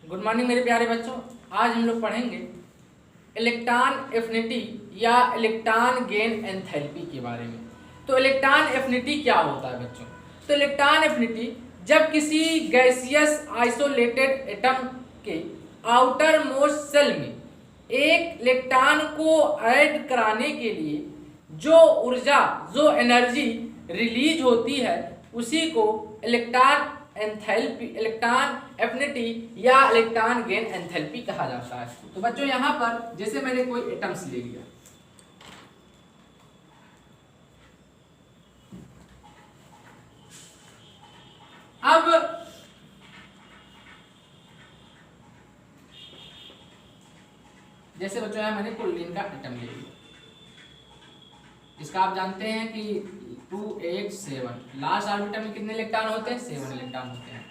Good morning मेरे प्यारे बच्चों। आज हम लोग पढ़ेंगे इलेक्ट्रॉन एफिनिटी या इलेक्ट्रॉन गेन एंथैल्पी के बारे में। तो इलेक्ट्रॉन एफिनिटी क्या होता है बच्चों? तो इलेक्ट्रॉन एफिनिटी जब किसी गैसियस आइसोलेटेड एटम के आउटर मोस्ट सेल में एक इलेक्ट्रॉन को ऐड कराने के लिए जो ऊर्जा जो एनर्जी रिलीज होती है उसी को इलेक्ट्रॉन एंथैल्पी, इलेक्ट्रॉन एफिनिटी या इलेक्ट्रॉन गेन एंथैल्पी कहा जाता है। तो बच्चों यहाँ पर जैसे मैंने कोई एटम्स ले लिया, अब जैसे बच्चों यहाँ मैंने क्लोरीन का एटम ले लिया, इसका आप जानते हैं कि 287 लास्ट ऑर्बिटल में कितने इलेक्ट्रॉन होते हैं? 7 इलेक्ट्रॉन होते हैं।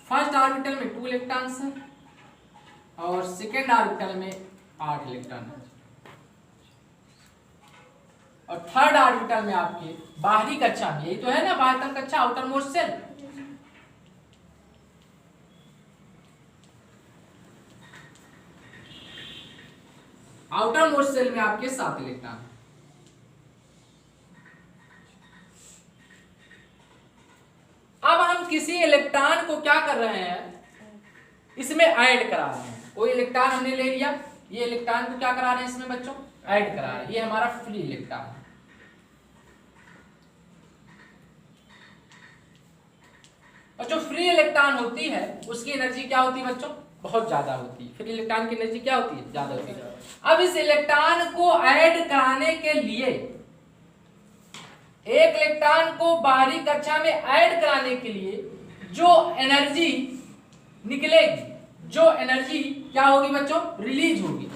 फर्स्ट ऑर्बिटल में 2 इलेक्ट्रॉन्स हैं और सेकेंड ऑर्बिटल में 8 इलेक्ट्रॉन है और थर्ड ऑर्बिटल में आपके बाहरी कक्षा में, यही तो है ना बाहरी कक्षा, outermost cell, outermost cell में आपके 7 इलेक्ट्रॉन। अब हम किसी इलेक्ट्रॉन को क्या कर रहे हैं, इसमें ऐड करा रहे हैं। कोई इलेक्ट्रॉन हमने ले लिया, ये इलेक्ट्रॉन को क्या करा रहे हैं इसमें बच्चों? ऐड करा रहे हैं। ये हमारा फ्री इलेक्ट्रॉन है। और जो फ्री इलेक्ट्रॉन होती है उसकी एनर्जी क्या होती है बच्चों? बहुत ज्यादा होती है। फ्री इलेक्ट्रॉन की एनर्जी क्या होती है? ज्यादा होती है। अब इस इलेक्ट्रॉन को ऐड कराने के लिए, एक इलेक्ट्रॉन को बाहरी कक्षा में ऐड कराने के लिए जो एनर्जी निकलेगी, जो एनर्जी क्या होगी बच्चों? रिलीज होगी,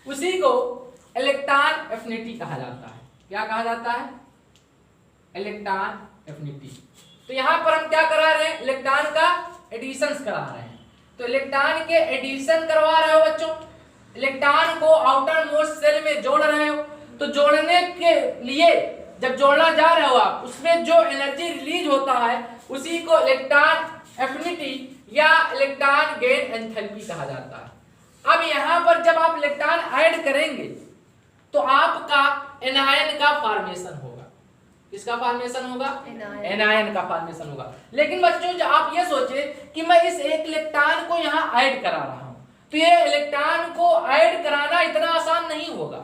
उसी को इलेक्ट्रॉन एफिनिटी कहा जाता है। क्या कहा जाता है? Electron affinity. तो यहां पर हम क्या करा रहे हैं? इलेक्ट्रॉन का एडिशन करा रहे हैं। तो इलेक्ट्रॉन के एडिशन करवा रहे हो बच्चों, इलेक्ट्रॉन को आउटर मोस्ट सेल में जोड़ रहे हो। तो जोड़ने के लिए जब जोड़ना जा रहे हो आप, उसमें जो एनर्जी रिलीज होता है उसी को इलेक्ट्रॉन एफिनिटी या इलेक्ट्रॉन गेन एंथैल्पी कहा जाता है। अब यहां पर जब आप इलेक्ट्रॉन ऐड करेंगे तो आपका एनायन का फॉर्मेशन होगा। किसका फॉर्मेशन होगा? एनायन का फॉर्मेशन होगा। लेकिन बच्चों जब आप ये सोचे कि मैं इस एक इलेक्ट्रॉन को यहाँ ऐड करा रहा हूं, तो ये इलेक्ट्रॉन को ऐड कराना इतना आसान नहीं होगा।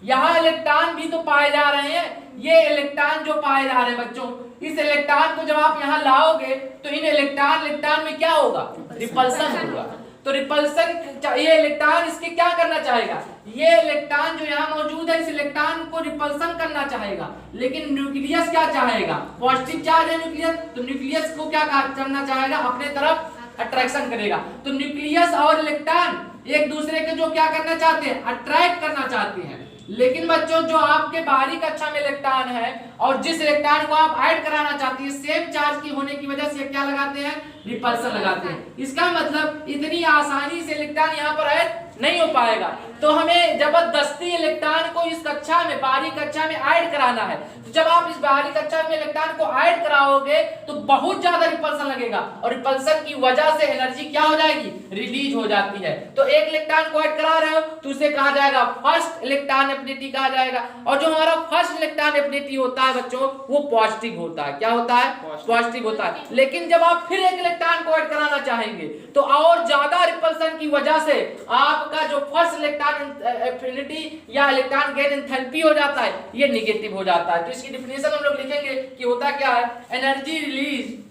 यहाँ इलेक्ट्रॉन भी तो पाए जा रहे हैं। ये इलेक्ट्रॉन जो पाए जा रहे हैं बच्चों, इस इलेक्ट्रॉन को जब आप यहाँ लाओगे तो इन इलेक्ट्रॉन में क्या होगा? रिपल्सन होगा। तो रिपल्सन, ये इलेक्ट्रॉन इसके क्या करना चाहेगा? ये इलेक्ट्रॉन जो यहाँ मौजूद है इस इलेक्ट्रॉन को रिपल्सन करना चाहेगा, लेकिन न्यूक्लियस क्या चाहेगा? पॉजिटिव चार्ज है न्यूक्लियस, तो न्यूक्लियस को क्या करना चाहेगा? अपने तरफ अट्रैक्शन करेगा। तो न्यूक्लियस और इलेक्ट्रॉन एक दूसरे के जो क्या करना चाहते हैं? अट्रैक्ट करना चाहते हैं। लेकिन बच्चों जो आपके बाहरी कक्षा में इलेक्ट्रॉन है और जिस इलेक्ट्रॉन को आप ऐड कराना चाहते हैं, सेम चार्ज की होने की वजह से क्या लगाते हैं? रिपल्सन लगाते हैं। इसका मतलब इतनी आसानी से इलेक्ट्रॉन यहाँ पर ऐड नहीं हो पाएगा। तो हमें जबरदस्ती इलेक्ट्रॉन को इस कक्षा में, बाहरी कक्षा में ऐड कराना है। तो जब आप इस बाहरी कक्षा में इलेक्ट्रॉन को ऐड कराओगे तो बहुत ज्यादा रिपल्सन लगेगा और रिपल्सन की वजह से एनर्जी क्या हो जाएगी? रिलीज हो जाती है। तो एक इलेक्ट्रॉन को ऐड करा रहे हो तो उसे कहा जाएगा फर्स्ट इलेक्ट्रॉन एफिनिटी कहा जाएगा। और जो हमारा फर्स्ट इलेक्ट्रॉन एफिनिटी होता है बच्चों वो पॉजिटिव होता है। क्या होता है? पॉजिटिव होता है। लेकिन जब आप फिर एक इलेक्ट्रॉन को ऐड कराना चाहेंगे तो और ज्यादा रिपल्सन की वजह से आपका जो फर्स्ट इलेक्ट्रॉन एफिनिटी या इलेक्ट्रॉन गेन एंथैल्पी हो जाता है, ये नेगेटिव हो जाता है। तो इसकी डेफिनेशन हम लोग लिखेंगे कि होता क्या है? Energy release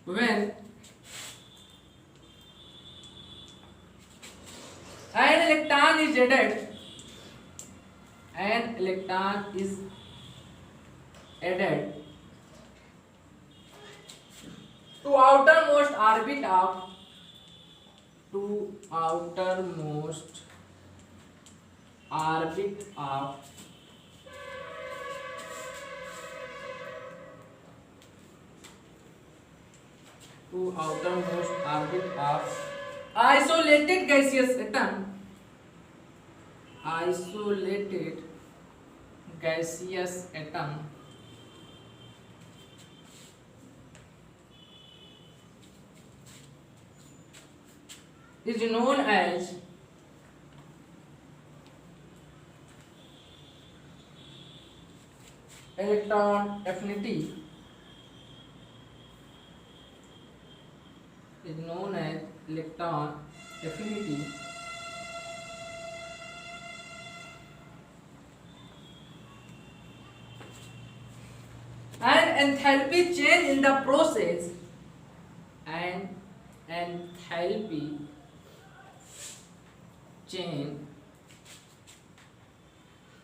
when an electron is added to outermost orbit of to outermost orbit of isolated gaseous atom. Isolated gaseous atom is known as electron affinity. Is known as electron affinity. And enthalpy change in the process. And enthalpy change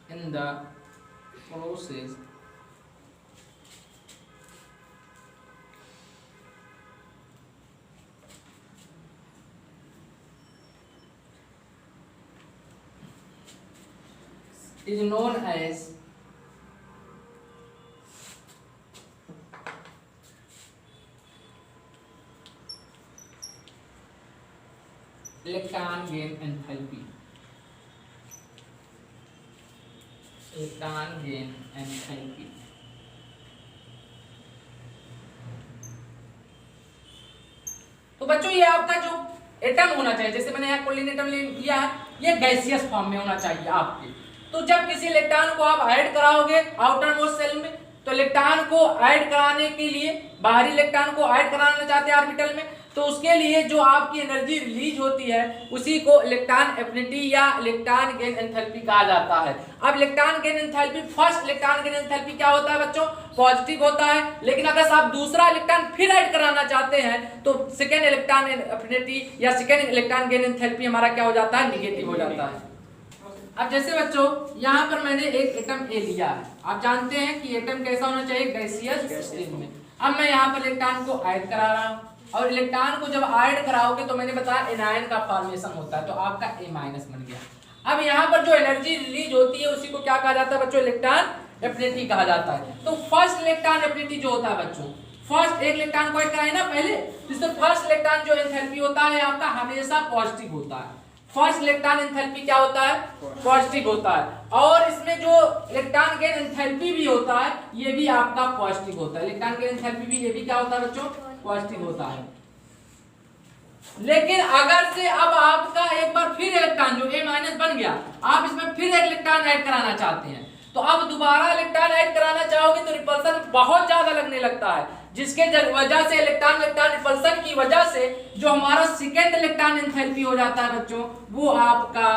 in the process is known as electron gain enthalpy. Electron gain enthalpy. तो बच्चों ये आपका जो atom होना चाहिए, जैसे मैंने यहाँ कोलिन एटम लिया है, ये गैसियस फॉर्म में होना चाहिए आपके। तो जब किसी इलेक्ट्रॉन को आप ऐड कराओगे आउटर मोस्ट सेल में, तो इलेक्ट्रॉन को ऐड कराने के लिए, बाहरी इलेक्ट्रॉन को ऐड कराना चाहते हैं ऑर्बिटल में, तो उसके लिए जो आपकी एनर्जी रिलीज होती है उसी को इलेक्ट्रॉन एफिनिटी या इलेक्ट्रॉन गेन एंथैल्पी कहा जाता है। अब electron gain enthalpy, first electron gain enthalpy क्या होता है बच्चों? पॉजिटिव होता है। लेकिन अगर आप दूसरा इलेक्ट्रॉन फिर ऐड कराना चाहते हैं तो सेकेंड इलेक्ट्रॉन एफिनिटी या सेकेंड इलेक्ट्रॉन गेन एंथैल्पी हमारा क्या हो जाता है? निगेटिव हो जाता है। अब जैसे बच्चों यहाँ पर मैंने एक एटम ए लिया है, आप जानते हैं कि एटम कैसा होना चाहिए? गैसियस स्टेट में। अब मैं यहाँ पर इलेक्ट्रॉन को ऐड करा रहा हूँ, और इलेक्ट्रॉन को जब ऐड कराओगे तो मैंने बताया एनायन का फॉर्मेशन होता है, तो आपका ए माइनस बन गया। अब यहाँ पर जो एनर्जी रिलीज होती है उसी को क्या कहा जाता है बच्चों? इलेक्ट्रॉन एफिनिटी कहा जाता है। तो फर्स्ट इलेक्ट्रॉन एफिनिटी जो होता है बच्चों, फर्स्ट एक इलेक्ट्रॉन को ऐड कराए ना पहले, जिससे फर्स्ट इलेक्ट्रॉन जो एंथैल्पी होता है आपका हमेशा पॉजिटिव होता है। फर्स्ट इलेक्ट्रॉन एंथैल्पी क्या होता है? पॉजिटिव होता है। और इसमें जो इलेक्ट्रॉन गेन एंथैल्पी भी होता है ये भी आपका पॉजिटिव होता है। इलेक्ट्रॉन गेन एंथैल्पी भी ये भी क्या होता है बच्चों? पॉजिटिव होता है। लेकिन अगर से अब आपका एक बार फिर इलेक्ट्रॉन जो ए माइनस बन गया, आप इसमें फिर एक इलेक्ट्रॉन ऐड कराना चाहते हैं, तो अब दोबारा इलेक्ट्रॉन ऐड कराना चाहोगे तो रिपल्सन बहुत ज्यादा लगने लगता है, जिसके वजह से इलेक्ट्रॉन रिपल्सन की वजह से जो हमारा सेकेंड इलेक्ट्रॉन एंथैल्पी हो जाता है बच्चों, वो आपका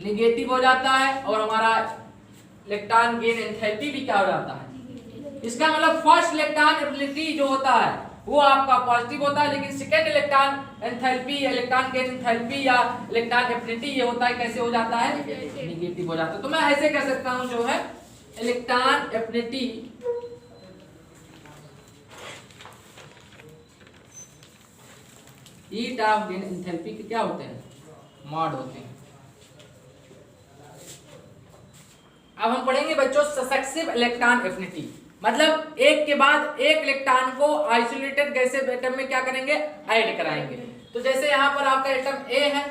निगेटिव हो जाता है, और हमारा इलेक्ट्रॉन गेन एंथैल्पी भी क्या हो जाता है? इसका मतलब फर्स्ट इलेक्ट्रॉन एफिनिटी जो होता है वो आपका पॉजिटिव होता है, लेकिन second electron enthalpy, electron gain enthalpy या इलेक्ट्रॉन एफिनिटी ये होता है कैसे हो जाता है? निगेटिव हो जाता है। तो मैं ऐसे कह सकता हूं जो है electron affinity heat of gain enthalpy के क्या होते हैं? मॉड होते हैं। अब हम पढ़ेंगे बच्चों सक्सेसिव इलेक्ट्रॉन एफिनिटी, मतलब एक के बाद एक इलेक्ट्रॉन को आइसोलेटेड गैसियस एटम में क्या करेंगे? ऐड कराएंगे। तो जैसे यहाँ पर आपका एटम ए है,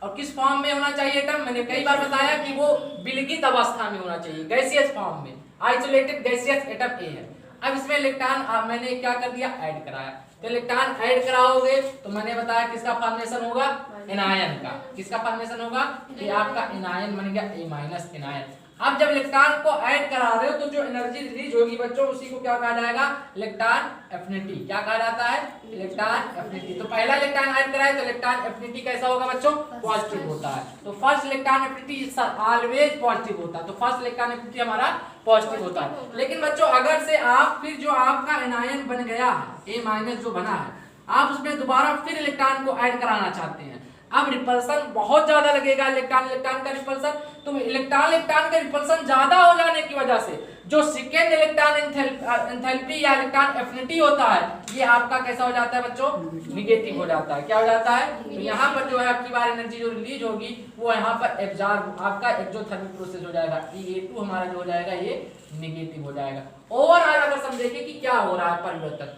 और किस फॉर्म में होना चाहिए एटम? मैंने कई बार बताया कि वो विलगित अवस्था में होना चाहिए, गैसियस फॉर्म में। आइसोलेटेड गैसियस एटम ए है। अब इसमें इलेक्ट्रॉन मैंने क्या कर दिया? ऐड कराया। तो इलेक्ट्रॉन ऐड कराओगे तो मैंने बताया किसका फॉर्मेशन होगा? एनायन का। किसका फॉर्मेशन होगा? ये आपका एनायन बन गया, ए माइनस एनायन। अब जब इलेक्ट्रॉन को ऐड करा रहे हो तो जो एनर्जी रिलीज होगी बच्चों उसी को क्या कहा जाएगा? Electron affinity. क्या कहा जाता है? Electron affinity. तो पहला इलेक्ट्रॉन ऐड कराए तो इलेक्ट्रॉन एफिनिटी कैसा होगा बच्चों? पॉजिटिव होता है। तो first electron affinity always positive होता है, तो फर्स्ट इलेक्ट्रॉन एफिनिटी हमारा पॉजिटिव होता है। लेकिन बच्चों अगर से आप फिर जो आपका एनायन बन गया है, ए माइनस जो बना है, आप उसमें दोबारा फिर इलेक्ट्रॉन को ऐड कराना चाहते हैं, अब रिपल्सन बहुत ज्यादा लगेगा इलेक्ट्रॉन का रिपल्सन। तो इलेक्ट्रॉन का रिपल्सन ज्यादा हो जाने की वजह से जो सेकेंड इलेक्ट्रॉन एंथैल्पी या इलेक्ट्रॉन एफिनिटी होता है ये आपका कैसा हो जाता है बच्चों? निगेटिव हो जाता है। क्या हो जाता है? तो यहाँ पर जो है आपकी बार एनर्जी जो रिलीज होगी वो यहाँ पर एब्जॉर्ब, आपका एक्सोथर्मिक प्रोसेस हो जाएगा। E A2 हमारा जो हो जाएगा ये निगेटिव हो जाएगा। ओवरऑल अगर हम देखें कि क्या हो रहा है परिवर्तन,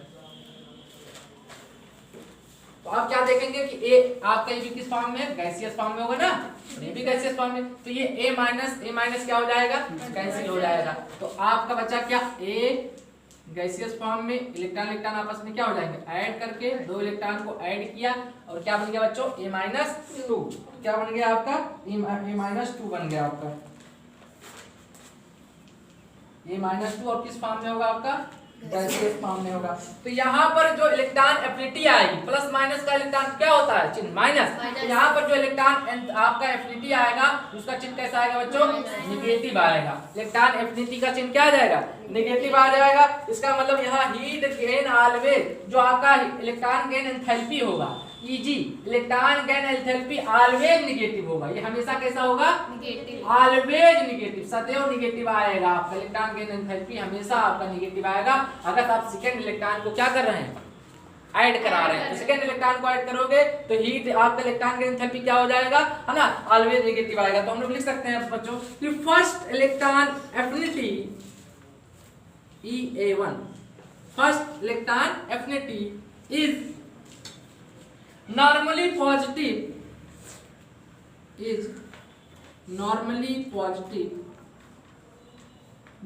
तो आप क्या देखेंगे कि ए आपका ये भी किस फॉर्म में है, गैसियस फॉर्म में होगा ना, ये भी गैसियस फॉर्म में, तो ये ए माइनस क्या हो जाएगा, कैंसिल हो जाएगा। तो आपका बचा क्या, ए गैसियस फॉर्म में इलेक्ट्रॉन इलेक्ट्रॉन आपस में क्या हो जाएंगे, ऐड करके दो इलेक्ट्रॉन को ऐड किया और क्या बन गया बच्चों, A-2, क्या बन गया आपका, A-2 बन गया आपका, A-2 और किस फॉर्म में होगा आपका, गैसियस फॉर्म में होगा। तो यहाँ पर जो इलेक्ट्रॉन एफिनिटी आएगी, प्लस माइनस का इलेक्ट्रॉन क्या होता है, चिन्ह माइनस, तो यहाँ पर जो इलेक्ट्रॉन आपका एफिनिटी आएगा उसका चिन्ह कैसा आएगा बच्चों, निगेटिव आएगा। इलेक्ट्रॉन एफिनिटी का चिन्ह क्या आ जाएगा, निगेटिव आ जाएगा। इसका मतलब यहाँ हीट गेन ऑलवेज, जो आपका इलेक्ट्रॉन गेन एंथैल्पी होगा Eg, electron gain enthalpy always negative होगा। ये हमेशा कैसा होगा, निगेटिव, ऑलवेज निगेटिव, सदैव निगेटिव आएगा। आपका इलेक्ट्रॉन गेन एंथैल्पी हमेशा आपका निगेटिव आएगा। अगर आप सेकेंड इलेक्ट्रॉन को क्या कर रहे हैं, ऐड करा रहे हैं, तो सेकेंड इलेक्ट्रॉन को ऐड करोगे तो हीट आपका इलेक्ट्रॉन गेन एंथैल्पी क्या हो जाएगा, है ना, ऑलवेज निगेटिव आएगा। तो हम लोग लिख सकते हैं बच्चों कि first electron affinity EA1, first electron affinity is normally positive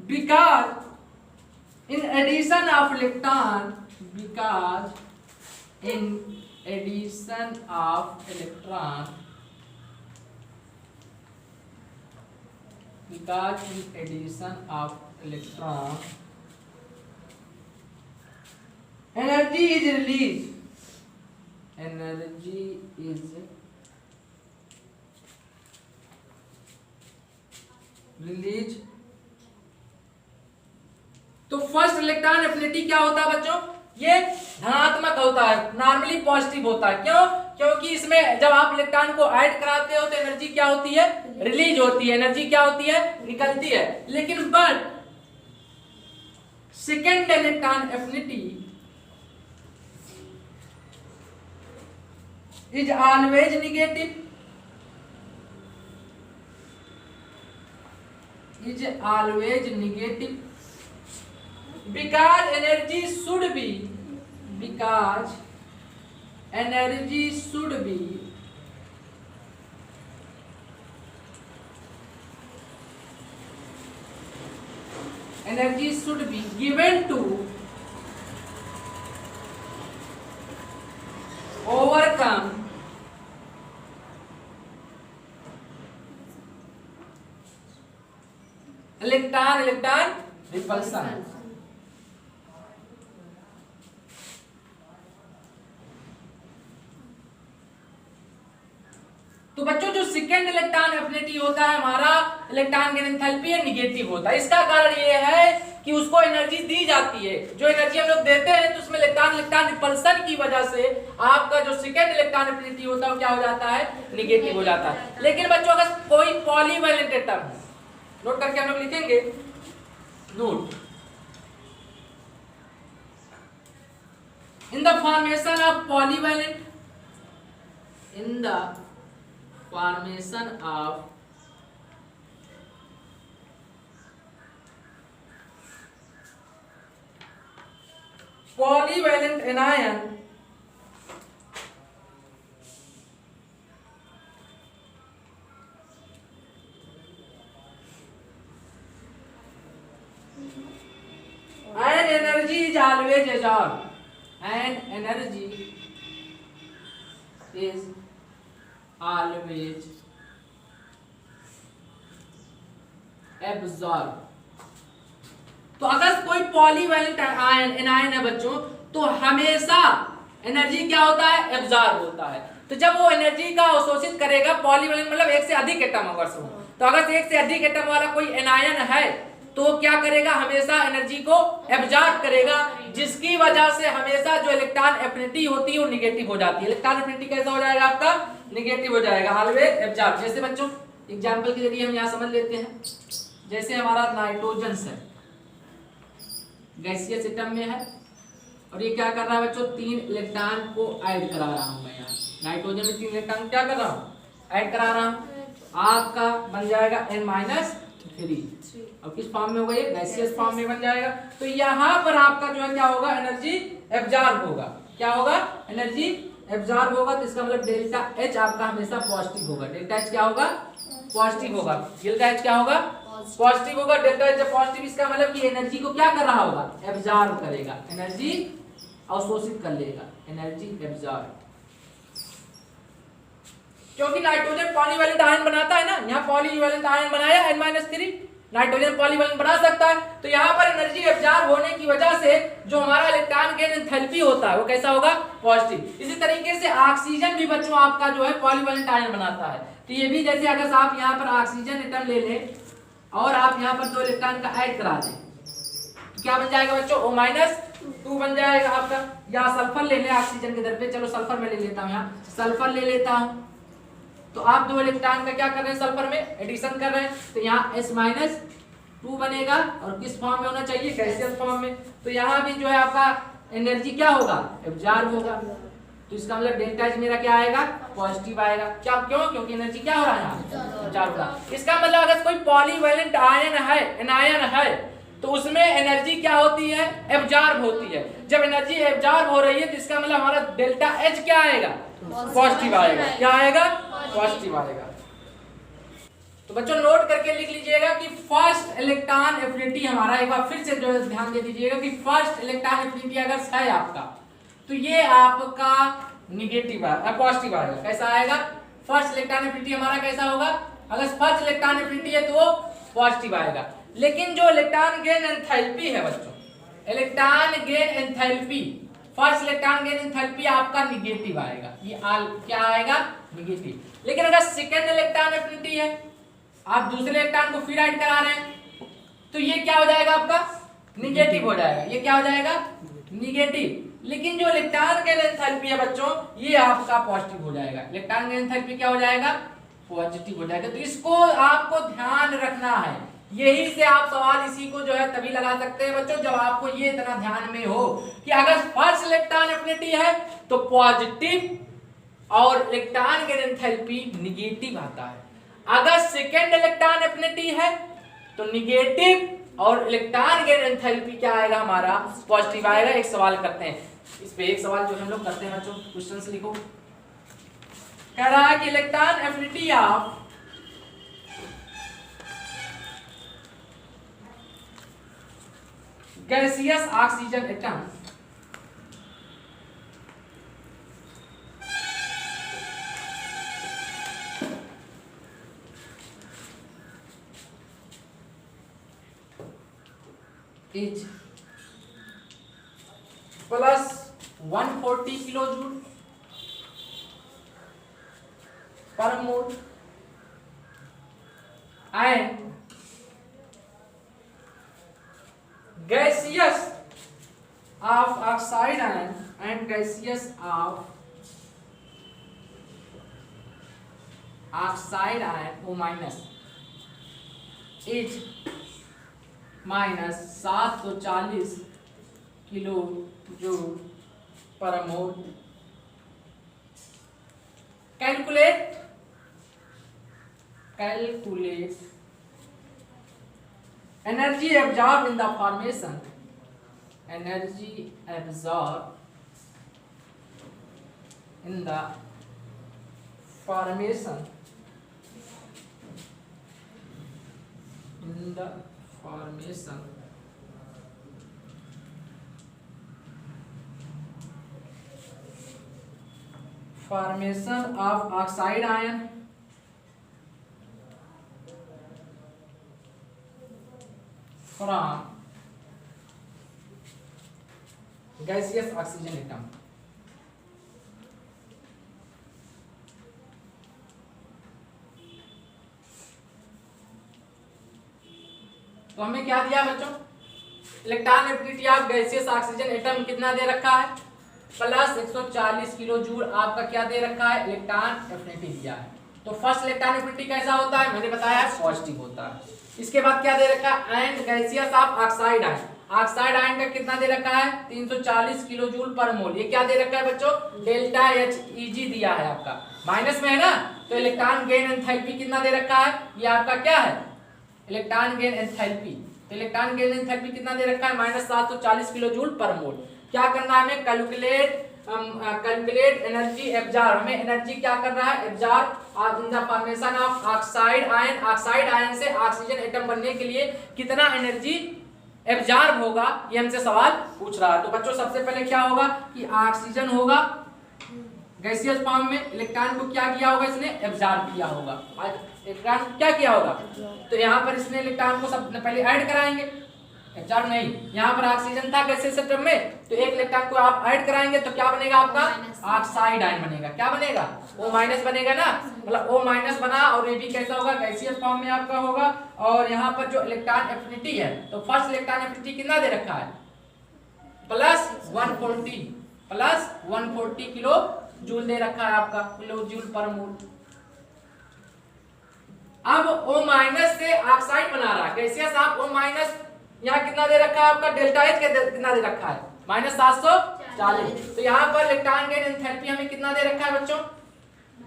because in addition of electron energy is released, तो फर्स्ट इलेक्ट्रॉन एफिनिटी क्या होता है बच्चों, ये धनात्मक होता है, नॉर्मली पॉजिटिव होता है। क्यों, क्योंकि इसमें जब आप इलेक्ट्रॉन को ऐड कराते हो तो एनर्जी क्या होती है, रिलीज होती है, एनर्जी क्या होती है, निकलती है। लेकिन but second electron affinity is always negative, because energy should be given to overcome electron repulsion. तो बच्चों जो सेकेंड इलेक्ट्रॉन एफिनिटी होता है हमारा, इलेक्ट्रॉन गेन एंथैल्पी निगेटिव होता है। इसका कारण ये है कि उसको एनर्जी दी जाती है, जो एनर्जी हम लोग देते हैं तो उसमें इलेक्ट्रॉन रिपल्सन की वजह से आपका जो सेकेंड इलेक्ट्रॉन एफिनिटी होता है वो क्या हो जाता है, निगेटिव हो जाता है। लेकिन बच्चों अगर कोई पॉलीवैलेंट एटम, नोट करके हम लोग लिखेंगे, note, in the formation of polyvalent, in the formation of polyvalent anion and energy is always absorbed, and energy is always absorbed। तो अगर कोई पॉलीवैलेंट एनायन है बच्चों तो हमेशा एनर्जी क्या होता है, एब्जॉर्ब होता है। तो जब वो एनर्जी का अवशोषित करेगा, पॉलीवैलेंट मतलब एक से अधिक एटम अगर हो, तो अगर एक से अधिक एटम वाला कोई एनायन है तो क्या करेगा, हमेशा एनर्जी को एब्जॉर्ब करेगा, जिसकी वजह से हमेशा जो इलेक्ट्रॉन एफिनिटी होती है वो निगेटिव हो जाती है। इलेक्ट्रॉन एफिनिटी कैसा हो जाएगा आपका, निगेटिव हो जाएगा, ऑलवेज एब्जॉर्ब। जैसे बच्चों एग्जांपल के जरिए हम यहाँ समझ लेते हैं, जैसे हमारा नाइट्रोजन है, गैसियस एटम में है और ये क्या कर रहा है बच्चों, 3 इलेक्ट्रॉन को ऐड करा रहा हूं मैं यहाँ नाइट्रोजन में 3 इलेक्ट्रॉन क्या कर रहा हूँ, ऐड करा रहा हूँ। आपका बन जाएगा N-, 3। अब किस फॉर्म में होगा ये? गैसियस फॉर्म में बन जाएगा। तो यहाँ पर आपका जो है क्या होगा? एनर्जी एब्जॉर्ब होगा। क्या होगा? एनर्जी एब्जॉर्ब होगा। तो इसका मतलब डेल्टा एच आपका हमेशा पॉजिटिव होगा। डेल्टा एच क्या होगा? पॉजिटिव होगा। डेल्टा एच क्या होगा? पॉजिटिव होगा। डेल्टा एच जब पॉजिटिव, इसका मतलब कि एनर्जी को क्या कर रहा होगा? एब्जॉर्ब करेगा, एनर्जी अवशोषित कर लेगा, एनर्जी एब्जॉर्ब। क्योंकि नाइट्रोजन पॉलीवैलेंट आयन बनाता है ना, यहाँ पॉलीवैलेंट आयन बनाया N-3, नाइट्रोजन पॉलीवैलेंट बना सकता है। तो यहाँ पर एनर्जी एब्जॉर्ब होने की वजह से जो हमारा इलेक्ट्रॉन गेन एंथैल्पी होता है वो कैसा होगा? पॉजिटिव। इसी तरीके से ऑक्सीजन भी बच्चों आपका जो है पॉलीवैलेंट आयन बनाता है। तो ये भी जैसे अगर आप यहाँ पर ऑक्सीजन एटम ले लें और आप यहाँ पर 2 इलेक्ट्रॉन का ऐड करा दें, तो क्या बन जाएगा बच्चों? O-2 बन जाएगा आपका। या सल्फर ले लें ऑक्सीजन के दर पे, चलो सल्फर में ले लेता हूँ, यहाँ सल्फर ले लेता हूँ। तो आप 2 इलेक्ट्रॉन का क्या कर रहे हैं? सल्फर में एडिशन कर रहे हैं। तो यहाँ S-2 बनेगा और किस फॉर्म में होना चाहिए? गैसियस फॉर्म में। तो यहाँ भी जो है आपका एनर्जी क्या होगा? एब्जॉर्ब होगा। तो इसका मतलब डेल्टा एच मेरा क्या आएगा? पॉजिटिव आएगा। क्या? क्यों? क्योंकि एनर्जी क्या हो रहा है? एब्जॉर्ब हो रहा है। इसका मतलब अगर कोई पॉलीवैलेंट आयन है, एनायन है, तो उसमें एनर्जी क्या होती है? एब्जॉर्ब होती है। जब एनर्जी एब्जॉर्ब हो रही है तो इसका मतलब हमारा डेल्टा एच क्या आएगा? पॉजिटिव आएगा। क्या आएगा? पॉजिटिव आएगा। तो बच्चों नोट करके लिख लीजिएगा कि फर्स्ट इलेक्ट्रॉन एफिनिटी हमारा, एक बार फिर से जो है ध्यान दे दीजिएगा कि फर्स्ट इलेक्ट्रॉन एफिनिटी अगर है आपका, तो ये आपका निगेटिव आएगा, पॉजिटिव आएगा। कैसा आएगा? फर्स्ट इलेक्ट्रॉन एफिनिटी हमारा कैसा होगा? अगर फर्स्ट इलेक्ट्रॉन एफिनिटी है तो वो पॉजिटिव आएगा। लेकिन जो इलेक्ट्रॉन गेन एंथैल्पी है बच्चों, electron gain enthalpy, first electron gain enthalpy आपका निगेटिव आएगा। ये क्या आएगा? निगेटिव। लेकिन अगर सेकंड इलेक्ट्रॉन एफिनिटी है, आप दूसरे इलेक्ट्रॉन को फिर ऐड करा रहे हैं, तो ये क्या हो जाएगा? आपका निगेटिव हो जाएगा। ये क्या हो जाएगा? निगेटिव। लेकिन जो इलेक्ट्रॉन गेन एंथैल्पी है बच्चों, ये आपका पॉजिटिव हो जाएगा। इलेक्ट्रॉन गेन एंथैल्पी क्या हो जाएगा? पॉजिटिव हो जाएगा। तो इसको आपको ध्यान रखना है। यही से आप सवाल इसी को जो है तभी लगा सकते हैं बच्चों जब आपको ये इतना ध्यान में हो कि अगर फर्स्ट इलेक्ट्रॉन एफिनिटी है तो पॉजिटिव और इलेक्ट्रॉन गेन एंथैल्पी निगेटिव आता है। अगर सेकेंड इलेक्ट्रॉन एफिनिटी है तो निगेटिव और इलेक्ट्रॉन गेन एंथैल्पी क्या आएगा? हमारा पॉजिटिव आएगा। एक सवाल करते हैं इस पे, एक सवाल जो हम लोग करते हैं बच्चों, क्वेश्चन से लिखो। कह रहा है कि electron affinity of gaseous oxygen atom is plus 140 kilojoule per mole and gaseous of oxide ion and gaseous of oxide ion O minus is minus 740 kilo joule पर मोल। Calculate energy absorbed in the formation, energy absorbed in the formation, in the formation of oxide ion from gaseous oxygen atom। तो हमें क्या दिया बच्चों? Electron affinity of gaseous oxygen atom कितना दे रखा है? Plus 140 kilo joule आपका क्या दे रखा है? इलेक्ट्रॉन एफिनिटी दिया है। तो फर्स्ट इलेक्ट्रॉन एफिनिटी कैसा होता है? मैंने बताया पॉजिटिव होता है। इसके बाद क्या दे रखा है? And gaseous of oxide ion, oxide ion का कितना दे रखा है? 340 किलो जूल पर मोल। ये क्या दे रखा है बच्चों? डेल्टा एच ईजी दिया है आपका, माइनस में है ना, तो इलेक्ट्रॉन गेन एंथैल्पी कितना दे रखा है? ये आपका क्या है? Electron gain enthalpy. तो इलेक्ट्रॉन गेन एंथैल्पी कितना दे रखा है, -740 किलो जूल पर मोल। क्या करना है हमें, कैलकुलेट एनर्जी एब्जॉर्ब। हमें एनर्जी क्या कर रहा है, absorb in the formation of oxide ion. Oxide ion से ऑक्सीजन एटम बनने के लिए कितना एनर्जी एब्जॉर्ब होगा, ये हमसे सवाल पूछ रहा है। तो बच्चों सबसे पहले क्या होगा कि ऑक्सीजन होगा गैसियस फॉर्म में, इलेक्ट्रॉन को क्या किया होगा, इसने एब्जॉर्ब किया होगा। इलेक्ट्रॉन क्या किया होगा, तो यहाँ पर इसने इलेक्ट्रॉन को सब पहले ऐड कराएंगे, एब्जॉर्ब नहीं। यहाँ पर ऑक्सीजन था गैसियस सिस्टम में, तो एक इलेक्ट्रॉन को आप ऐड कराएंगे तो क्या बनेगा आपका, ऑक्साइड आयन बनेगा। क्या बनेगा, O- बनेगा ना, मतलब O- बना, और ये भी कैसा होगा, गैसियस फॉर्म में आपका होगा। और यहाँ पर जो इलेक्ट्रॉन एफिनिटी है, तो फर्स्ट इलेक्ट्रॉन एफिनिटी कितना दे रखा है, प्लस 140 किलो जूल दे रखा है आपका, किलो जूल पर मोल। अब O- से ऑक्साइड बना रहा है गैसियस, आप O- यहाँ कितना दे रखा है आपका, डेल्टा H कितना दे रखा है, -740। तो यहाँ पर इलेक्ट्रॉन गेन एंथैल्पी हमें कितना दे रखा है बच्चों,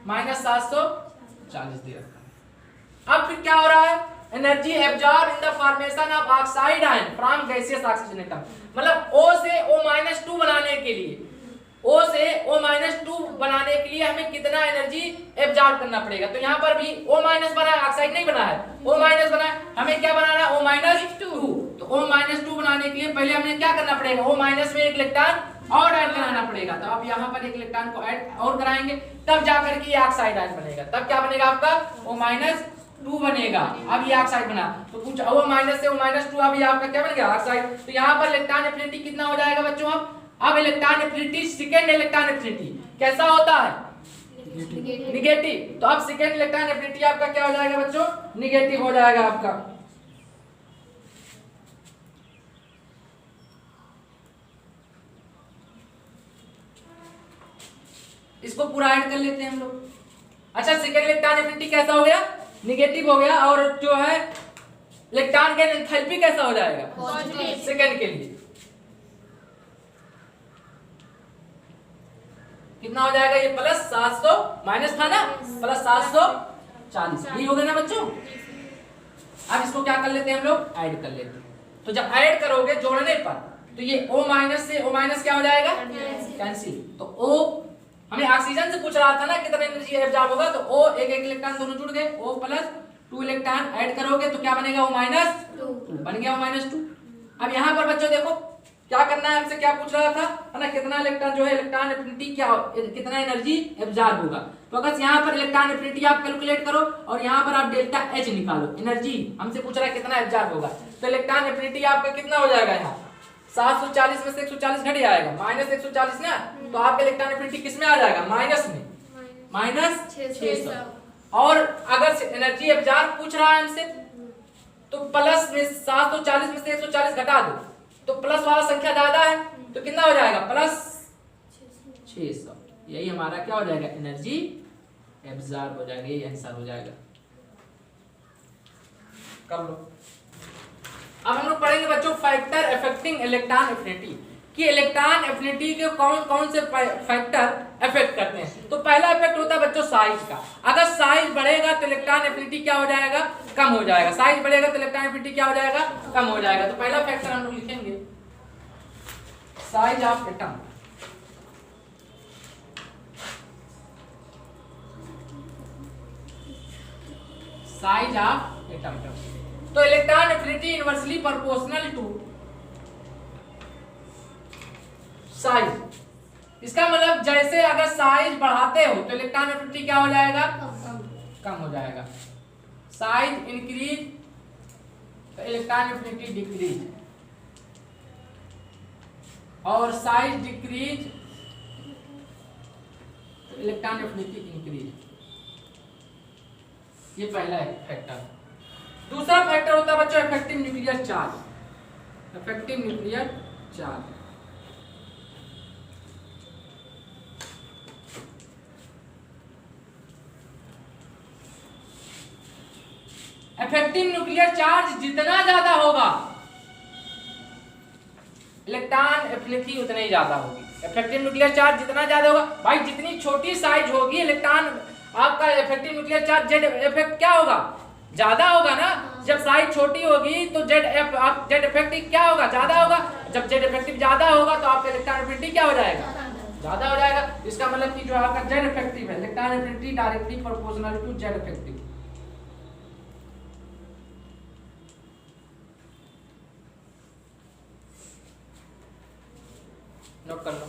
-740 दे रखा है। अब फिर क्या हो रहा है, energy absorb in the formation of oxide ion from gaseous oxygen atom. मतलब O से O-2 बनाने के लिए, O से O-2 बनाने के लिए हमें कितना एनर्जी एब्जॉर्ब करना पड़ेगा। तो यहाँ पर भी O- बना है, ऑक्साइड नहीं बना है, O- बना है। हमें क्या बनाना है, O-2। तो O-2 बनाने के लिए पहले हमें क्या करना पड़ेगा, O- में एक इलेक्ट्रॉन और ऐड कराना पड़ेगा। तो अब यहाँ पर एक इलेक्ट्रॉन को ऐड और कराएंगे, तब जाकर के ये ऑक्साइड आयन बनेगा। तब क्या बनेगा आपका, O-2 बनेगा। अब ये ऑक्साइड बना, तो कुछ O- से O-2, अब ये आपका क्या बन गया, ऑक्साइड। तो यहाँ पर इलेक्ट्रॉन एफिनिटी कितना हो जाएगा बच्चों, अब electron affinity, second electron affinity कैसा होता है, निगेटिव। तो अब सेकेंड इलेक्ट्रॉन एफिनिटी आपका क्या हो जाएगा बच्चों, निगेटिव हो जाएगा आपका। इसको पूरा ऐड कर लेते हैं हम लोग। अच्छा, सेकेंड इलेक्ट्रॉन एफिनिटी कैसा हो गया, निगेटिव हो गया। और जो है इलेक्ट्रॉन गेन एंथैल्पी कैसा हो जाएगा, पॉजिटिव, सेकेंड के लिए कितना हो जाएगा, ये +700 माइनस था ना, +740, यही हो गया ना बच्चों। अब इसको क्या कर लेते हैं हम लोग, ऐड कर लेते हैं। तो जब ऐड करोगे जोड़ने पर, तो ये O- से O- क्या हो जाएगा, कैंसिल। तो O हमें ऑक्सीजन से पूछ रहा था ना कितना एनर्जी एब्जॉर्ब होगा, तो O एक इलेक्ट्रॉन दोनों जुड़ गए, O+2 इलेक्ट्रॉन ऐड करोगे तो क्या बनेगा, O-2 बन गया, O-2। अब यहाँ पर बच्चों देखो क्या करना है, हमसे क्या पूछ रहा था, है ना, कितना इलेक्ट्रॉन जो है, इलेक्ट्रॉन एफिनिटी क्या, कितना एनर्जी एब्जॉर्ब होगा। तो अगर यहाँ पर इलेक्ट्रॉन एफिनिटी आप कैलकुलेट करो और यहाँ पर आप डेल्टा H निकालो, एनर्जी हमसे पूछ रहा है कितना एब्जॉर्ब होगा। तो इलेक्ट्रॉन एफिनिटी आपका कितना हो जाएगा, यहाँ 740 में से 140 घट जाएगा, -140 ना, तो आपका इलेक्ट्रॉन एफिनिटी किस में आ जाएगा, माइनस में, -600। और अगर एनर्जी एब्जॉर्ब पूछ रहा है हमसे, तो प्लस में 740 में से 140 घटा दो, तो प्लस वाला संख्या ज्यादा है, तो कितना हो जाएगा, +600। यही हमारा क्या हो जाएगा, एनर्जी एब्जॉर्ब हो जाएगा, यही आंसर हो जाएगा। कर लो। अब हम लोग पढ़ेंगे बच्चों फैक्टर अफेक्टिंग इलेक्ट्रॉन एफिनिटी, कि इलेक्ट्रॉन एफिनिटी के कौन कौन से फैक्टर अफेक्ट करते हैं। तो पहला इफेक्ट होता है बच्चों साइज का। अगर साइज बढ़ेगा तो इलेक्ट्रॉन एफिनिटी क्या हो जाएगा, कम हो जाएगा। साइज बढ़ेगा तो इलेक्ट्रॉन एफिनिटी क्या हो जाएगा, कम हो जाएगा। तो पहला फैक्टर हम लोग लिखेंगे size of atom. Size of atom, तो electron affinity inversely proportional to size. इसका मतलब जैसे अगर साइज बढ़ाते हो तो इलेक्ट्रॉन एफिनिटी क्या हो जाएगा, कम हो जाएगा। साइज इंक्रीज तो इलेक्ट्रॉन एफिनिटी डिक्रीज, और साइज डिक्रीज तो इलेक्ट्रॉन एफिनिटी इंक्रीज। ये पहला है फैक्टर। दूसरा फैक्टर होता है बच्चों effective nuclear charge. Effective nuclear charge, effective nuclear charge जितना ज्यादा होगा इलेक्ट्रॉन एफिनिटी उतना ही ज्यादा होगी। इफेक्टिव न्यूक्लियर चार्ज जितना ज्यादा होगा, भाई जितनी छोटी साइज होगी इलेक्ट्रॉन आपका effective nuclear charge Z effect क्या होगा, ज्यादा होगा ना, जब साइज छोटी होगी तो जेड इफेक्टिव क्या होगा, ज्यादा होगा। जब जेड इफेक्टिव ज्यादा होगा तो आपका इलेक्ट्रॉन एफिनिटी क्या हो जाएगा, ज्यादा हो जाएगा। इसका मतलब कि जो आपका जेड इफेक्टिव है, electron affinity directly proportional to Z effective. Note कर लो।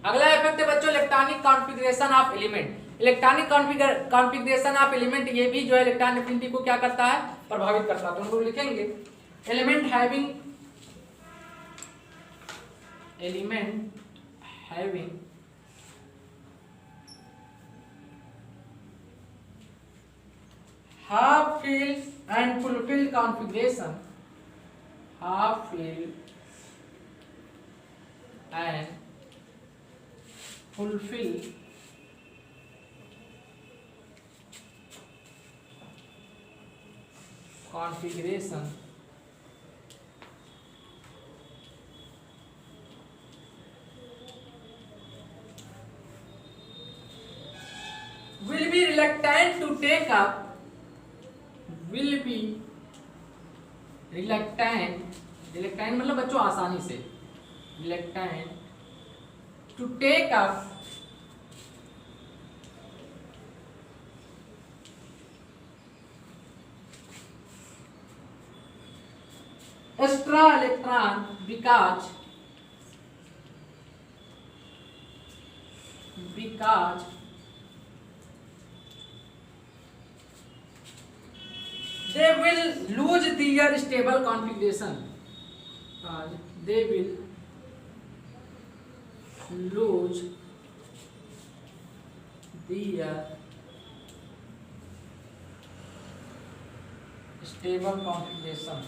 अगला इफेक्ट है बच्चों electronic configuration of element. Electronic configuration of element, ये भी जो है इलेक्ट्रॉन एफिनिटी को क्या करता है, प्रभावित करता है। तो हम लोग लिखेंगे element having half filled and fulfilled configuration, half filled and fulfilled configuration will be reluctant to take up, will be reluctant मतलब बच्चों आसानी से, reluctant to take up extra electron because they will lose their stable configuration, they will lose their stable configuration।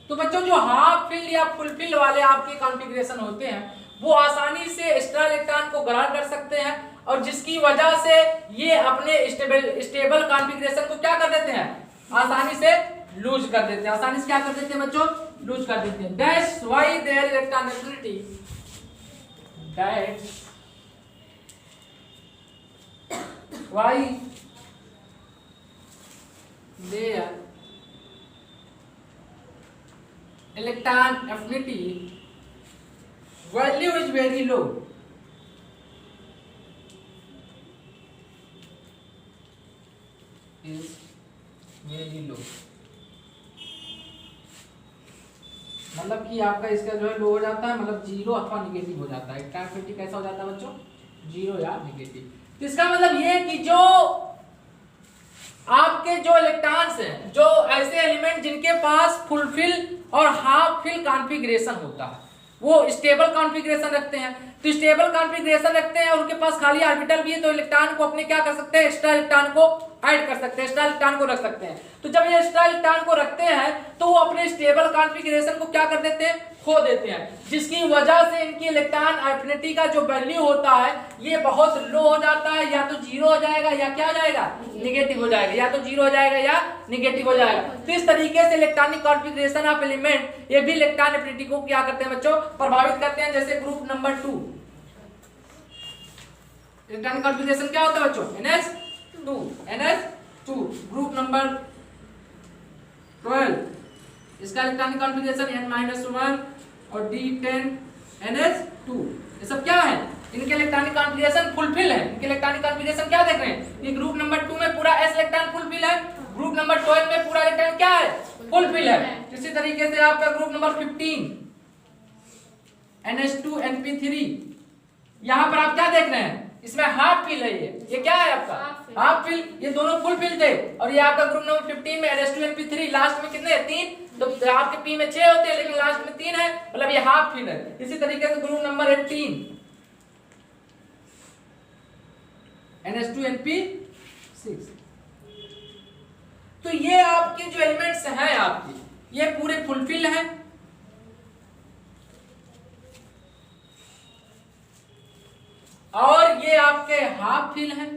तो बच्चों जो half fill या full fill वाले आपके कॉन्फ़िगरेशन होते हैं वो आसानी से एक्स्ट्रा इलेक्ट्रॉन को ग्रहण कर सकते हैं, और जिसकी वजह से ये अपने स्टेबल कॉन्फ़िगरेशन को क्या कर देते हैं, आसानी से लूज कर देते हैं। आसानी से क्या कर देते हैं बच्चों, लूज कर देते हैं। That's why their electron affinity, that's why their electron affinity value is very low, is very low। मतलब कि आपका इसका जो है लो हो जाता है, मतलब जीरो अथवा निगेटिव हो जाता है। इलेक्ट्रॉन एफिनिटी कैसा हो जाता है बच्चों, जीरो या निगेटिव। तो इसका मतलब ये कि जो आपके जो इलेक्ट्रॉन्स हैं, जो ऐसे एलिमेंट जिनके पास फुलफिल और हाफ फिल कॉन्फ़िगरेशन होता है, वो स्टेबल कॉन्फ़िगरेशन रखते हैं। तो स्टेबल कॉन्फ़िगरेशन रखते हैं और उनके पास खाली ऑर्बिटल भी है, तो इलेक्ट्रॉन को अपने क्या कर सकते हैं, एक्स्ट्रा इलेक्ट्रॉन को ऐड कर सकते हैं, एक्स्ट्रा इलेक्ट्रॉन को रख सकते हैं। तो जब ये एक्स्ट्रा इलेक्ट्रॉन को रखते हैं तो वो अपने स्टेबल कॉन्फ़िगरेशन को क्या कर देते हैं, खो देते हैं, जिसकी वजह से इनकी इलेक्ट्रॉन एफिनिटी का जो वैल्यू होता है ये बहुत लो हो जाता है, या तो जीरो हो जाएगा या क्या हो जाएगा, निगेटिव हो जाएगा, या तो जीरो हो जाएगा या निगेटिव हो जाएगा। तो इस तरीके से इलेक्ट्रॉनिक कॉन्फ़िगरेशन ऑफ एलिमेंट ये भी इलेक्ट्रॉन एफिनिटी को क्या करते हैं बच्चों, प्रभावित करते हैं। जैसे ग्रुप नंबर 2 इलेक्ट्रॉनिक कॉन्फ़िगरेशन क्या होता है बच्चों, NH2 ग्रुप नंबर 12 इसका इलेक्ट्रॉनिक कॉन्फ़िगरेशन N-1 और D10 NH2। ये सब क्या है, इनके इलेक्ट्रॉनिक कॉन्फ़िगरेशन फुलफिल है। इनके इलेक्ट्रॉनिक कॉन्फ़िगरेशन क्या देख रहे हैं, ये ग्रुप नंबर 2 में पूरा S इलेक्ट्रॉन फुलफिल है, ग्रुप नंबर 12 में पूरा इलेक्ट्रॉन क्या है, फुलफिल है। इसी तरीके से आपका ग्रुप नंबर 15 NH2NP3, यहाँ पर आप क्या देख रहे हैं, इसमें हाफ फिल है, ये क्या है आपका हाफ फिल, ये दोनों फुल फिल थे। और ये आपका ग्रुप नंबर 15 में NH2NP3 लास्ट में कितने हैं, 3। तो आपके पी में 6 होते हैं लेकिन लास्ट में 3 है, मतलब ये हाफ फिल है। इसी तरीके से ग्रुप नंबर 18 NH2NP6। तो ये आपके जो एलिमेंट्स हैं आपके ये पूरे फुलफिल हैं, और ये आपके हाफ फिल हैं।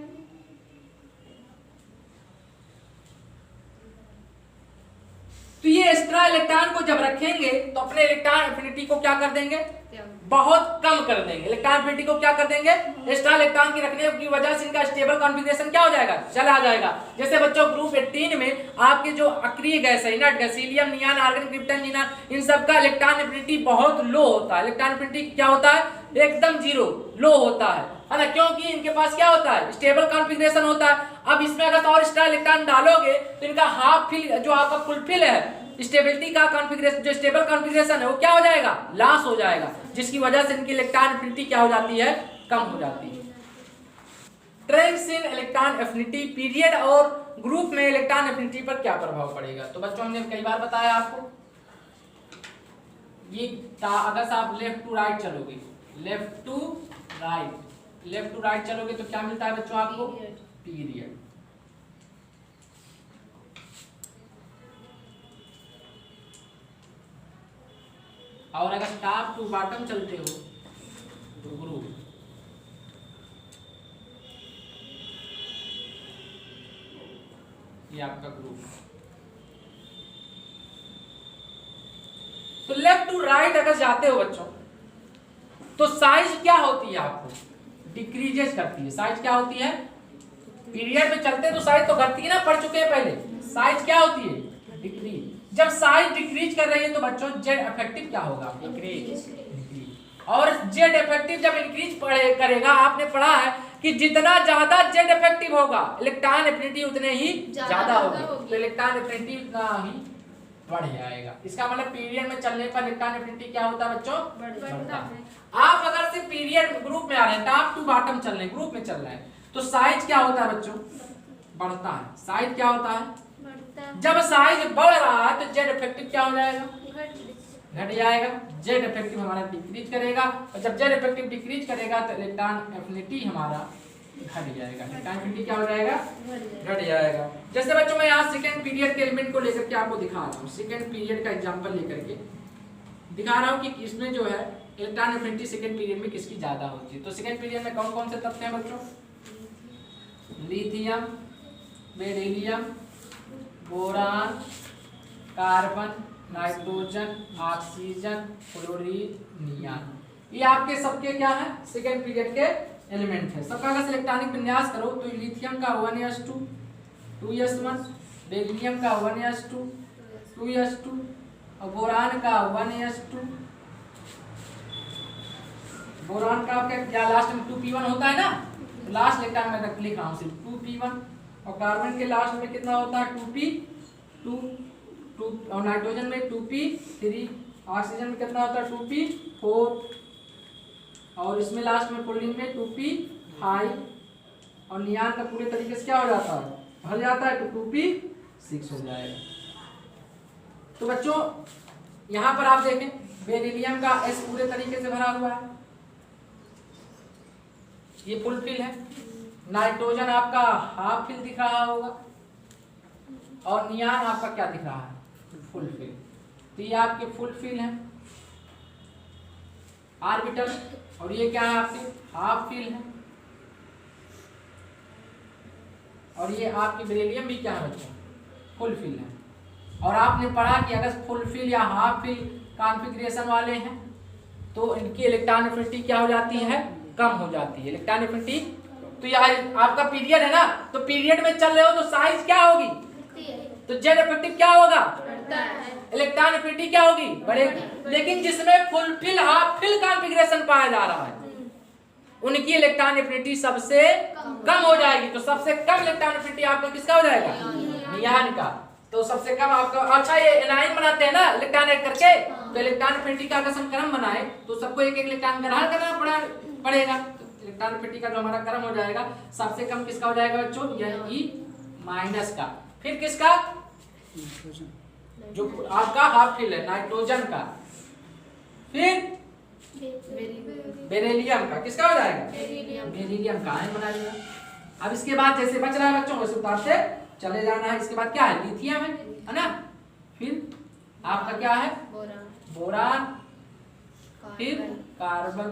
तो ये एक्स्ट्रा इलेक्ट्रॉन को जब रखेंगे तो अपने इलेक्ट्रॉन एफिनिटी को क्या कर देंगे, बहुत कम कर देंगे। इलेक्ट्रॉन एफिनिटी को क्या कर देंगे, एक्स्ट्रा इलेक्ट्रॉन की रखने की वजह से इनका स्टेबल कॉन्फ़िगरेशन क्या हो जाएगा, चला जाएगा। जैसे बच्चों ग्रुप 18 में आपके जो अक्रिय गैस है, inert gas, helium, neon, argon, krypton, xenon, इन सब का इलेक्ट्रॉन एफिनिटी बहुत लो होता है। इलेक्ट्रॉन एफिनिटी क्या होता है, एकदम जीरो, लो होता है ना, क्योंकि इनके पास क्या होता है, स्टेबल कॉन्फ़िगरेशन होता है। अब इसमें अगर और एक्स्ट्रा इलेक्ट्रॉन डालोगे तो इनका हाफ फिल जो आपका फुलफिल है, स्टेबिलिटी का कॉन्फ़िगरेशन, जो स्टेबल कॉन्फ़िगरेशन है वो क्या हो जाएगा, लॉस हो जाएगा, जिसकी वजह से इनकी इलेक्ट्रॉन एफिनिटी क्या हो जाती है, कम हो जाती है। Trends in electron affinity period और ग्रुप में इलेक्ट्रॉन एफिनिटी पर क्या प्रभाव पड़ेगा। तो बच्चों हमने कई बार बताया आपको, ये अगर आप लेफ्ट टू राइट चलोगे, लेफ्ट टू राइट चलोगे तो क्या मिलता है बच्चों आपको, पीरियड। और अगर टॉप टू बॉटम चलते हो तो ग्रुप। ये आपका ग्रुप। तो लेफ्ट टू राइट अगर जाते हो बच्चों तो साइज क्या होती है, आपको डिक्रीजेस करती है। साइज क्या होती है, पीरियड में चलते तो साइज तो घटती है ना, पढ़ चुके हैं पहले। साइज क्या होती है, डिक्रीज। जब साइज डिक्रीज कर रही है तो बच्चों जेड इफेक्टिव क्या होगा, इंक्रीज। और जेड इफेक्टिव जब इंक्रीज करेगा, आपने पढ़ा है कि जितना ज्यादा जेड इफेक्टिव होगा इलेक्ट्रॉन एफिनिटी उतने ही ज्यादा होगी, तो इलेक्ट्रॉन एफिनिटी उतना ही बढ़ जाएगा। इसका मतलब पीरियड में चलने पर इलेक्ट्रॉन एफिनिटी क्या होता है बच्चों, बढ़ता है। आप अगर से पीरियड ग्रुप में आ रहे हैं, टॉप टू बॉटम चल रहे हैं, ग्रुप में चल रहे हैं, तो साइज क्या होता है बच्चों, बढ़ता है। साइज क्या होता है, जब साइज बढ़ रहा है तो जेड इफेक्टिव क्या हो जाएगा, घट जाएगा। जेड इफेक्टिव हमारा डिक्रीज करेगा, और जब जेड इफेक्टिव डिक्रीज करेगा तो इलेक्ट्रॉन एफिनिटी हमारा घट जाएगा। इलेक्ट्रॉन एफिनिटी क्या हो जाएगा, घट जाएगा। जैसे बच्चों मैं यहाँ सेकंड पीरियड के एलिमेंट को लेकर के आपको दिखा रहा हूँ, सेकंड पीरियड का एग्जांपल लेकर के दिखा रहा हूँ कि इसमें जो है इलेक्ट्रॉन एफिनिटी सेकंड पीरियड में किसकी ज्यादा होती है। तो सेकंड पीरियड में कौन कौन से तत्व हैं बच्चों, lithium, beryllium, boron, carbon, nitrogen, oxygen, fluorine, neon, ये आपके सबके क्या है, सेकंड पीरियड के एलिमेंट है। सबका अगर इलेक्ट्रॉनिक विन्यास करो तो लिथियम का 1s2 2s1, बेरिलियम का 1s2 2s2 और बोरान का 1s2। बोरान का आपका लास्ट में 2p1 होता है ना, लास्ट इलेक्ट्रॉन में लिख रहा हूँ सिर्फ 2p1, और कार्बन के लास्ट में कितना होता है 2p2, और नाइट्रोजन में 2p3, ऑक्सीजन में कितना होता है 2p4, और इसमें लास्ट में फ्लोरीन में 2p5, और नियॉन का पूरे तरीके से क्या हो जाता है, भर जाता है तो 2p6 हो जाएगा। तो बच्चों यहाँ पर आप देखें बेरिलियम का S पूरे तरीके से भरा हुआ है, ये फुल फिल है। नाइट्रोजन आपका हाफ फिल दिख रहा होगा, और नियॉन आपका क्या दिख रहा है, फुल फिल। तो ये आपके फुल फिल है ऑर्बिटल, और ये क्या है आपके हाफ फिल है। और ये आपकी बेरिलियम भी क्या है बच्चों, फुल फिल है। और आपने पढ़ा कि अगर फुल फिल या हाफ फिल कॉन्फ़िगरेशन वाले हैं तो इनकी इलेक्ट्रॉन एफिनिटी क्या हो जाती है, कम हो जाती है इलेक्ट्रॉन एफिनिटी। तो ये आपका पीरियड है ना, तो पीरियड में चल रहे हो तो साइज क्या होगी, तो जेड इफेक्टिव क्या होगा, इलेक्ट्रॉन एफिनिटी क्या होगी, बढ़ेगी। लेकिन जिसमें full fill half fill configuration पाया जा रहा है उनकी इलेक्ट्रॉन एफिनिटी सबसे कम हो जाएगी। तो सबसे कम इलेक्ट्रॉन एफिनिटी आपका किसका हो जाएगा, नियॉन का। तो सबसे कम आपका, अच्छा ये एनाइन बनाते हैं ना इलेक्ट्रॉन ऐड करके, तो इलेक्ट्रॉन एफिनिटी का अगर हम क्रम बनाए तो सबको एक एक इलेक्ट्रॉन ग्रहण करना पड़ेगा। इलेक्ट्रॉन एफिनिटी का जो हमारा क्रम हो जाएगा सबसे कम किसका हो जाएगा बच्चों, यानी E- का, फिर किसका, जो आपका हाफ फिल है नाइट्रोजन का, फिर बेरिलियम का, किसका हो जाएगा, बेरिलियम का आयन बना लिया। अब इसके बाद जैसे बच रहा है बच्चों वैसे उतारते चले जाना है। इसके बाद क्या है, लिथियम है ना, फिर आपका क्या है, बोरान, फिर कार्बन,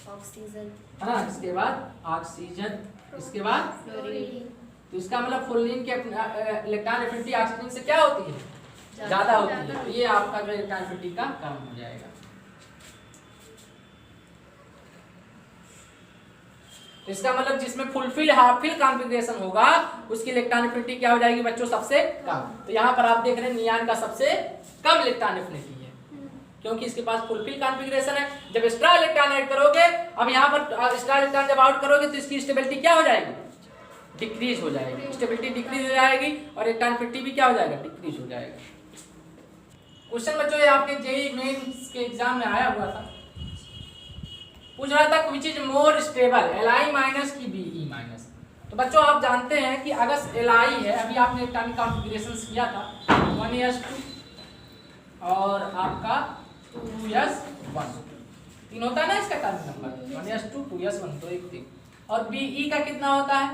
ऑक्सीजन है ना, इसके बाद ऑक्सीजन, इसके बाद फ्लोरीन। तो इसका मतलब फ्लोरीन के इलेक्ट्रॉन एफिनिटी ऑक्सीजन से क्या होती है, ज्यादा होती है, तो ये आपका जो इलेक्ट्रॉन एफिनिटी का कम हो जाएगा। तो इसका मतलब जिसमें फुलफिल हाफ फिल कॉन्फ़िगरेशन होगा उसकी इलेक्ट्रॉन एफिनिटी क्या हो जाएगी बच्चों, सबसे कम। तो यहाँ पर आप देख रहे हैं नियान का सबसे कम इलेक्ट्रॉन एफिनिटी है, क्योंकि इसके पास फुलफिल कॉन्फ़िगरेशन है। जब एक्स्ट्रा इलेक्ट्रॉन ऐड करोगे, अब यहाँ पर एक्स्ट्रा इलेक्ट्रॉन जब आउट करोगे तो इसकी स्टेबिलिटी क्या हो जाएगी, डिक्रीज हो जाएगी, स्टेबिलिटी डिक्रीज हो जाएगी और इलेक्ट्रॉन एफिनिटी भी क्या हो जाएगा, डिक्रीज हो जाएगा। क्वेश्चन बच्चों ये आपके जेईई मेंस के एग्जाम में आया हुआ था, पूछ रहा था which is more stable, Li minus की Be माइनस। तो बच्चों आप जानते हैं कि अगर Li है, अभी आपने इलेक्ट्रॉनिक कॉन्फ़िगरेशन किया था 1s2 और आपका 2s1, 3 होता है ना इसका एटॉमिक नंबर, 1s2 2s1 तो एक और Be का कितना होता है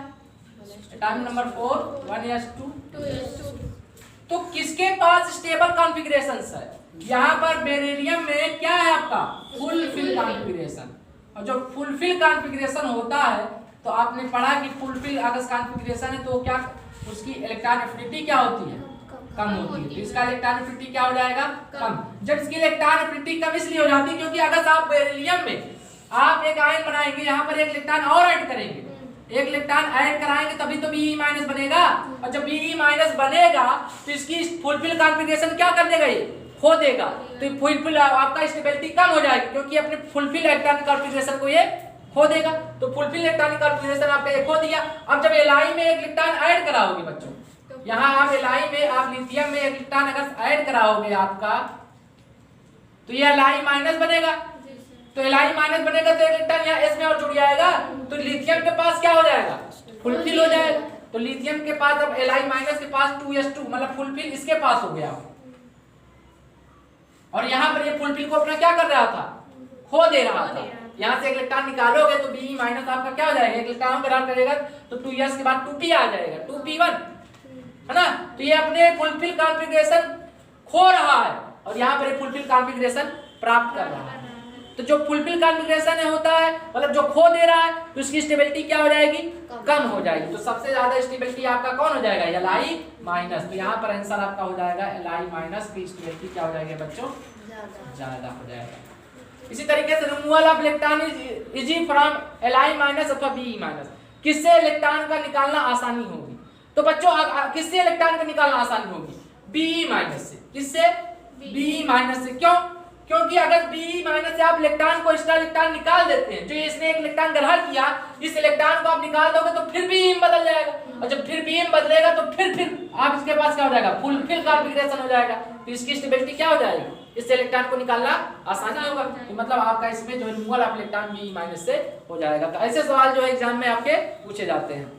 एटॉमिक नंबर 4 1s2 2s2। तो किसके पास स्टेबल कॉन्फ़िगरेशंस है, यहाँ पर बेरिलियम में क्या है आपका फुलफिल कॉन्फ़िगरेशन। और जो फुलफिल कॉन्फ़िगरेशन होता है तो आपने पढ़ा कि फुलफिल अगर कॉन्फ़िगरेशन है तो क्या उसकी इलेक्ट्रॉन एफिनिटी क्या होती है, कम होती है। तो इसका इलेक्ट्रॉन एफिनिटी क्या हो जाएगा, कम। जब इसकी इलेक्ट्रॉन एफिनिटी कम इसलिए हो जाती है क्योंकि अगर आप बेरिलियम में आप एक आयन बनाएंगे, यहाँ पर एक इलेक्ट्रॉन और ऐड करेंगे, एक इलेक्ट्रॉन ऐड कराएंगे तभी तो Be माइनस बनेगा, और जब Be माइनस बनेगा तो इसकी फुलफिल कॉन्फ़िगरेशन क्या कर देगा, ये खो देगा। तो फुलफिल आपका स्टेबिलिटी कम हो जाएगी क्योंकि अपने फुलफिल इलेक्ट्रॉनिक कॉन्फ़िगरेशन को ये खो देगा। तो फुलफिल इलेक्ट्रॉनिक कॉन्फ़िगरेशन आपका ये खो दिया। अब जब Li में एक इलेक्ट्रॉन ऐड कराओगे बच्चों, यहाँ आप Li में आप लिथियम में एक इलेक्ट्रॉन अगर ऐड कराओगे आपका तो ये Li माइनस बनेगा। तो Li माइनस बनेगा तो एक इलेक्ट्रॉन यहाँ S में और जुड़ जाएगा, तो लिथियम के पास क्या हो जाएगा, फुलफिल हो जाएगा। तो लिथियम के पास अब Li माइनस के पास 2s2 मतलब फुलफिल इसके पास हो गया, और यहाँ पर ये फुलफिल को अपना क्या कर रहा था, खो दे रहा था। यहाँ से एक इलेक्ट्रॉन निकालोगे तो Be माइनस आपका क्या हो जाएगा, एक इलेक्ट्रॉन ग्रहण करेगा तो 2s के बाद 2p आ जाएगा, 2p1 है ना। तो ये अपने फुलफिल कॉन्फ़िगरेशन खो रहा है और यहाँ पर फुलफिल कॉन्फ़िगरेशन प्राप्त कर रहा है। तो जो फुलफिल कॉन्फ़िगरेशन होता है मतलब जो खो दे रहा है तो उसकी स्टेबिलिटी क्या हो जाएगी, कम हो जाएगी। तो सबसे ज्यादा स्टेबिलिटी आपका कौन हो जाएगा, Li माइनस। तो यहाँ पर आंसर आपका हो जाएगा Li माइनस की स्टेबिलिटी क्या हो जाएगी बच्चों, ज्यादा हो जाएगा। इसी तरीके से removal of electron is easy from Li minus अथवा Be माइनस, किससे इलेक्ट्रॉन का निकालना आसानी होगी। तो बच्चों किससे इलेक्ट्रॉन का निकालना आसानी होगी, Be माइनस से। किससे, Be माइनस से। क्यों, क्योंकि अगर Be माइनस से आप इलेक्ट्रॉन को एक्स्ट्रा इलेक्ट्रॉन निकाल देते हैं, जो इसने एक इलेक्ट्रॉन ग्रहण किया, इस इलेक्ट्रॉन को आप निकाल दोगे तो फिर Be बदल जाएगा, और जब फिर Be बदलेगा तो फिर आप इसके पास क्या हो जाएगा, फुलफिल कॉन्फ़िगरेशन हो जाएगा। तो इसकी स्टेबिलिटी क्या हो जाएगी, इससे इलेक्ट्रॉन को निकालना आसानी होगा। तो मतलब आपका इसमें जो removal of electron Be minus से हो जाएगा। तो ऐसे सवाल जो एग्जाम में आपके पूछे जाते हैं।